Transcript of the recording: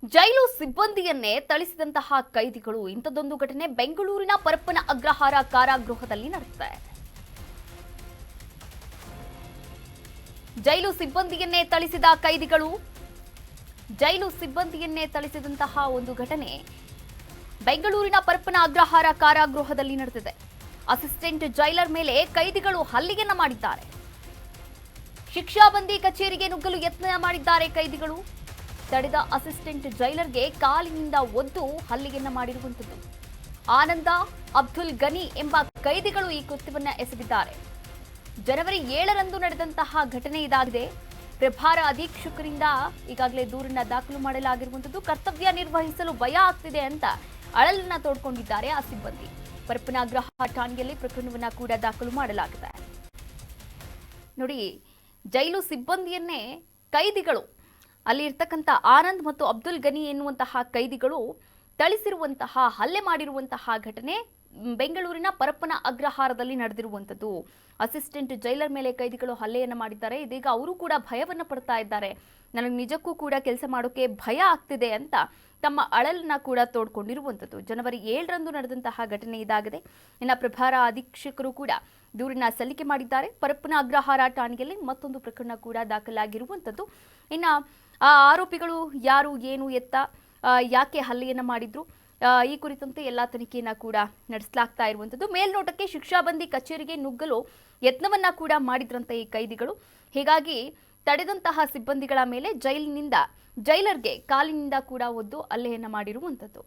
ಜೈಲು ಸಿಬ್ಬಂದಿಯನ್ನೇ ಥಳಿಸಿದಂತಹ ಕೈದಿಗಳು. ಇಂಥದ್ದೊಂದು ಘಟನೆ ಬೆಂಗಳೂರಿನ ಪರಪ್ಪನ ಅಗ್ರಹಾರ ಕಾರಾಗೃಹದಲ್ಲಿ ನಡೆದಿದೆ. ಜೈಲು ಸಿಬ್ಬಂದಿಯನ್ನೇ ಥಳಿಸಿದ ಕೈದಿಗಳು. ಜೈಲು ಸಿಬ್ಬಂದಿಯನ್ನೇ ಥಳಿಸಿದಂತಹ ಒಂದು ಘಟನೆ ಬೆಂಗಳೂರಿನ ಪರಪ್ಪನ ಅಗ್ರಹಾರ ಕಾರಾಗೃಹದಲ್ಲಿ ನಡೆದಿದೆ. ಅಸಿಸ್ಟೆಂಟ್ ಜೈಲರ್ ಮೇಲೆ ಕೈದಿಗಳು ಹಲ್ಲೆಯನ್ನ ಮಾಡಿದ್ದಾರೆ. ಶಿಕ್ಷಾಬಂದಿ ಕಚೇರಿಗೆ ನುಗ್ಗಲು ಯತ್ನ ಮಾಡಿದ್ದಾರೆ ಕೈದಿಗಳು. ತಡೆದ ಅಸಿಸ್ಟೆಂಟ್ ಜೈಲರ್ಗೆ ಕಾಲಿನಿಂದ ಒದ್ದು ಹಲ್ಲೆಯನ್ನ ಮಾಡಿರುವಂಥದ್ದು. ಆನಂದ ಅಬ್ದುಲ್ ಗನಿ ಎಂಬ ಕೈದಿಗಳು ಈ ಕೃತ್ಯವನ್ನ ಎಸಗಿದ್ದಾರೆ. ಜನವರಿ 7ರಂದು ನಡೆದಂತಹ ಘಟನೆ ಇದಾಗಿದೆ. ಪ್ರಭಾರ ಅಧೀಕ್ಷಕರಿಂದ ಈಗಾಗಲೇ ದೂರನ್ನ ದಾಖಲು ಮಾಡಲಾಗಿರುವಂಥದ್ದು. ಕರ್ತವ್ಯ ನಿರ್ವಹಿಸಲು ಭಯ ಆಗ್ತಿದೆ ಅಂತ ಅಳಲನ್ನ ತೋಡ್ಕೊಂಡಿದ್ದಾರೆ ಆ ಸಿಬ್ಬಂದಿ. ಪರಪ್ಪನ ಅಗ್ರಹಾರ ಠಾಣೆಯಲ್ಲಿ ಪ್ರಕರಣವನ್ನ ಕೂಡ ದಾಖಲು ಮಾಡಲಾಗಿದೆ. ನೋಡಿ, ಜೈಲು ಸಿಬ್ಬಂದಿಯನ್ನೇ ಕೈದಿಗಳು, ಅಲ್ಲಿ ಇರ್ತಕ್ಕಂಥ ಆನಂದ್ ಮತ್ತು ಅಬ್ದುಲ್ ಗನಿ ಎನ್ನುವಂತಹ ಕೈದಿಗಳು ಥಳಿಸಿರುವಂತಹ, ಹಲ್ಲೆ ಮಾಡಿರುವಂತಹ ಘಟನೆ ಬೆಂಗಳೂರಿನ ಪರಪ್ಪನ ಅಗ್ರಹಾರದಲ್ಲಿ ನಡೆದಿರುವಂಥದ್ದು. ಅಸಿಸ್ಟೆಂಟ್ ಜೈಲರ್ ಮೇಲೆ ಕೈದಿಗಳು ಹಲ್ಲೆಯನ್ನು ಮಾಡಿದ್ದಾರೆ. ಇದೀಗ ಅವರು ಕೂಡ ಭಯವನ್ನು ಪಡ್ತಾ ಇದ್ದಾರೆ. ನನಗೆ ನಿಜಕ್ಕೂ ಕೂಡ ಕೆಲಸ ಮಾಡೋಕೆ ಭಯ ಆಗ್ತಿದೆ ಅಂತ ತಮ್ಮ ಅಳಲನ್ನ ಕೂಡ ತೋಡ್ಕೊಂಡಿರುವಂಥದ್ದು. ಜನವರಿ 7ರಂದು ನಡೆದಂತಹ ಘಟನೆ ಇದಾಗಿದೆ. ಇನ್ನು ಪ್ರಭಾರ ಅಧೀಕ್ಷಕರು ಕೂಡ ದೂರಿನ ಸಲ್ಲಿಕೆ ಮಾಡಿದ್ದಾರೆ. ಪರಪ್ಪನ ಅಗ್ರಹಾರ ಠಾಣೆಯಲ್ಲಿ ಮತ್ತೊಂದು ಪ್ರಕರಣ ಕೂಡ ದಾಖಲಾಗಿರುವಂಥದ್ದು. ಇನ್ನು ಆ ಆರೋಪಿಗಳು ಯಾರು, ಏನು, ಎತ್ತ, ಯಾಕೆ ಹಲ್ಲೆಯನ್ನು ಮಾಡಿದ್ರು, ಈ ಕುರಿತಂತೆ ಎಲ್ಲ ತನಿಖೆಯನ್ನ ಕೂಡ ನಡೆಸಲಾಗ್ತಾ ಇರುವಂಥದ್ದು. ಮೇಲ್ನೋಟಕ್ಕೆ ಶಿಕ್ಷಾಬಂದಿ ಕಚೇರಿಗೆ ನುಗ್ಗಲು ಯತ್ನವನ್ನ ಕೂಡ ಮಾಡಿದ್ರಂತೆ ಈ ಕೈದಿಗಳು. ಹೀಗಾಗಿ ತಡೆದಂತಹ ಸಿಬ್ಬಂದಿಗಳ ಮೇಲೆ ಜೈಲರ್ಗೆ ಕಾಲಿನಿಂದ ಕೂಡ ಒದ್ದು ಹಲ್ಲೆಯನ್ನ ಮಾಡಿರುವಂಥದ್ದು.